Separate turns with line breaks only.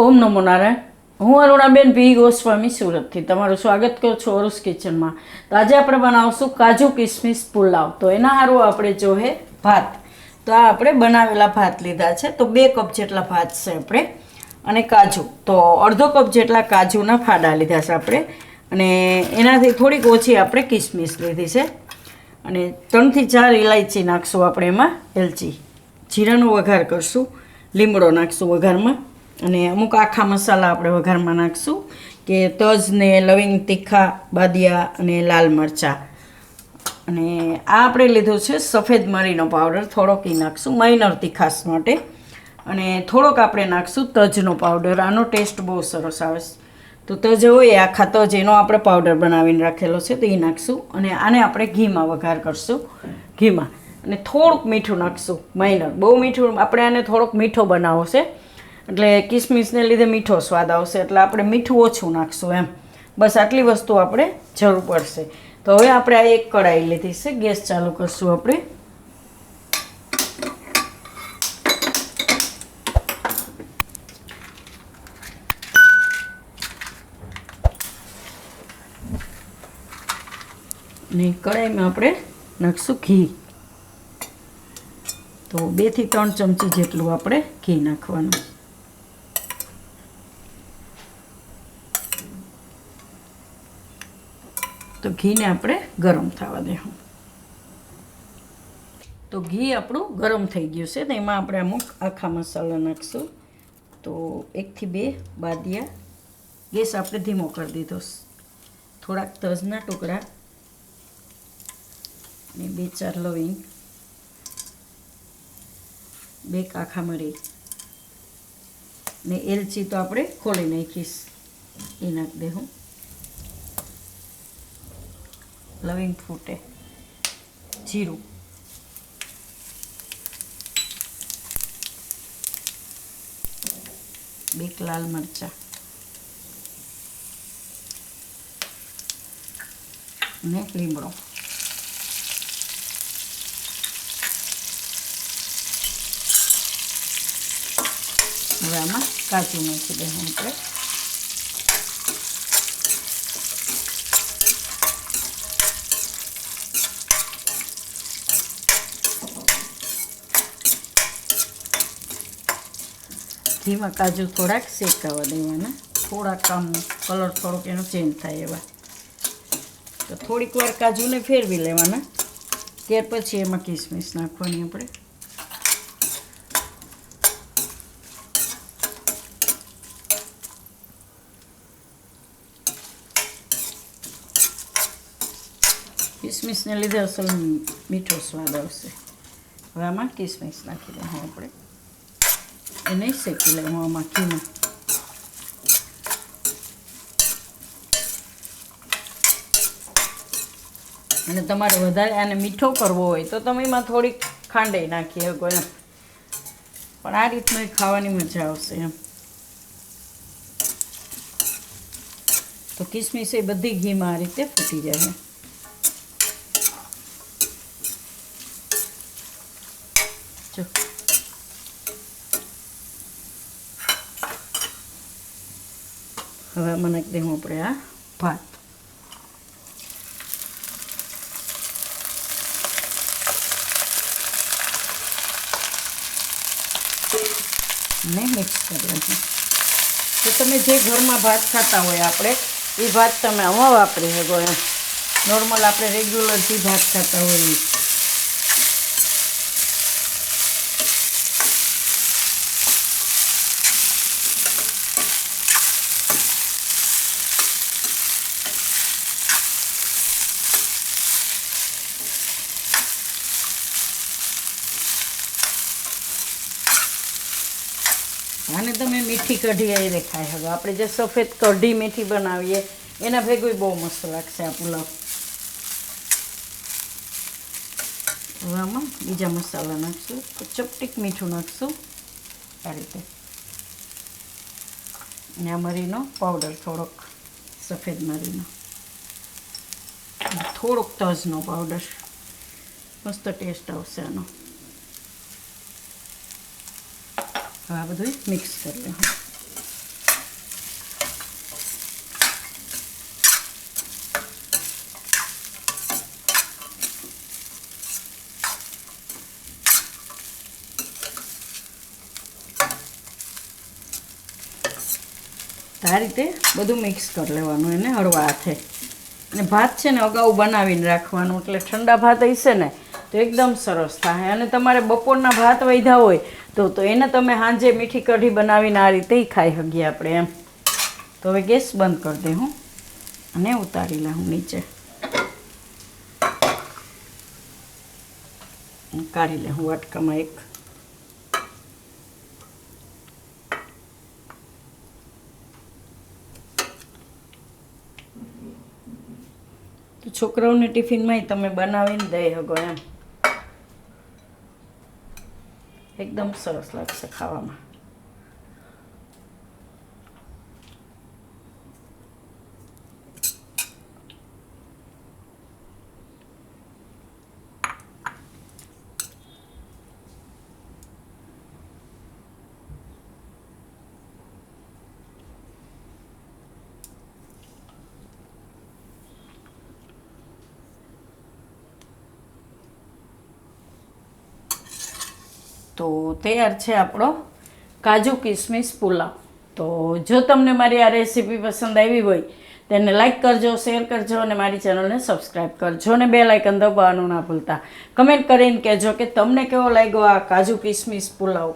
ઓમ નમો નારાયણ. હું અરુણાબેન પી ગોસ્વામી સુરતથી તમારું સ્વાગત કરું છું અરુસ કિચનમાં. તો આજે આપણે બનાવશું કાજુ કિસમિસ પુલાવ. તો એના સારું આપણે જોહે ભાત. તો આ આપણે બનાવેલા ભાત લીધા છે. તો 2 કપ જેટલા ભાત છે આપણે. અને કાજુ તો અડધો કપ જેટલા કાજુના ફાડા લીધા છે આપણે. અને એનાથી થોડીક ઓછી આપણે કિસમિસ લીધી છે. અને 3 થી 4 ઇલાયચી નાખશું આપણે એમાં, એલચી. જીરાનો વઘાર કરશું, લીમડો નાખશું વઘારમાં. અને અમુક આખા મસાલા આપણે વઘારમાં નાખશું કે તજ ને લવિંગ, તીખા, બાદિયા અને લાલ મરચાં. અને આ આપણે લીધો છે સફેદ મરીનો પાવડર, થોડોક એ નાખશું માઇનર તીખાશ માટે. અને થોડોક આપણે નાખશું તજનો પાવડર. આનો ટેસ્ટ બહુ સરસ આવે છે. તો તજ હોય આખા તજ એનો આપણે પાવડર બનાવીને રાખેલો છે, તો એ નાખશું. અને આને આપણે ઘીમાં વઘાર કરશું, ઘીમાં. અને થોડુંક મીઠું નાખશું, માઇનર. બહુ મીઠું આપણે આને થોડોક મીઠો બનાવવો છે, એટલે કિસમિસને લીધે મીઠો સ્વાદ આવશે, એટલે આપણે મીઠું ઓછું નાખશું એમ. બસ આટલી વસ્તુ આપણે જરૂર પડશે. તો હવે આપણે આ એક કઢાઈ લીધી છે, ગેસ ચાલુ કરશું આપણે. ને કઢાઈમાં આપણે નાખશું ઘી. તો 2 થી 3 ચમચી જેટલું આપણે ઘી નાખવાનું. તો ઘીને આપણે ગરમ થવા દેવું. તો ઘી આપણું ગરમ થઈ ગયું છે. તો એમાં આપણે અમુક આખા મસાલા નાખશું. તો 1 થી 2 બાદિયા. ગેસ આપણે ધીમો કરી દીધો. થોડાક તજના ટુકડા ને 2-4 લવિંગ, 2 આખા મરી ને એલચી તો આપણે ખોલી નાખીશ, એ નાખી દેવું. લવિંગ ફૂટે, જીરું, બે લાલ મરચાં ને લીમડો. હવે આમાં કાજુ નાખી દેવું આપણે. ઘીમાં કાજુ થોડાક શેકાવા દેવાના, થોડાક આમ કલર થોડોક એનો ચેન્જ થાય એવા. તો થોડીક વાર કાજુને ફેરવી લેવાના, ત્યાર પછી એમાં કિસમિસ નાખવાની આપણે. કિસમિસને લીધે અસલ મીઠો સ્વાદ આવશે. હવે આમાં કિસમિસ નાખી દઉં આપણે. એને શેકી લેવું આમાં ઘીમાં. અને તમારે વધારે આને મીઠો કરવો હોય તો તમે એમાં થોડીક ખાંડ નાખી શકો એમ. પણ આ રીતનું ખાવાની મજા આવશે એમ. તો કિસમિસ એ બધી ઘીમાં આ રીતે ફૂટી જાય. જો હવે આમાં નાખી દઉં આપણે આ ભાત. ને મિક્સ કરી લઈશું. તો તમે જે ઘરમાં ભાત ખાતા હોય આપણે, એ ભાત તમે આમાં વાપરી શકો એમ. નોર્મલ આપણે રેગ્યુલર જે ભાત ખાતા હોય એ. આને તમે મીઠી કઢી એ ખાઈ શકો. આપણે જે સફેદ કઢી મીઠી બનાવીએ એના ભેગું બહુ મસ્ત લાગશે આ પુલાવ. હવે આમાં બીજા મસાલા નાખશું. તો ચપટીક મીઠું નાખશું આ રીતે. અને આ મરીનો પાવડર થોડોક, સફેદ મરીનો, થોડોક તજનો પાવડર. મસ્ત ટેસ્ટ આવશે આનો. હવે આ બધું મિક્સ કરી લેવું. તો આ રીતે બધું મિક્સ કરી લેવાનું એને હળવા હાથે. અને ભાત છે ને અગાઉ બનાવીને રાખવાનું, એટલે ઠંડા ભાત હશે ને તો એકદમ સરસ થાય. અને તમારે બપોરના ભાત વધ્યા હોય તો એને તમે સાંજે મીઠી કઢી બનાવીને આ રીતે ખાઈ શકીએ આપણે એમ. તો હવે ગેસ બંધ કરી દે હું અને ઉતારી લઉં નીચે, કાઢી લે હું વાટકામાં એક. તો છોકરાઓને ટિફિનમાં તમે બનાવીને દઈ શકો એમ, એકદમ સરસ લાગશે ખાવામાં. તો તૈયાર છે આપણો કાજુ કિસમિસ પુલાવ. તો જો તમને મારી આ રેસીપી પસંદ આવી હોય તેને લાઈક કરજો, શેર કરજો અને મારી ચેનલને સબસ્ક્રાઈબ કરજો અને બેલ આઇકન દબાવવાનું ના ભૂલતા. કમેન્ટ કરીને કહેજો કે તમને કેવો લાગ્યો આ કાજુ કિસમિસ પુલાવ.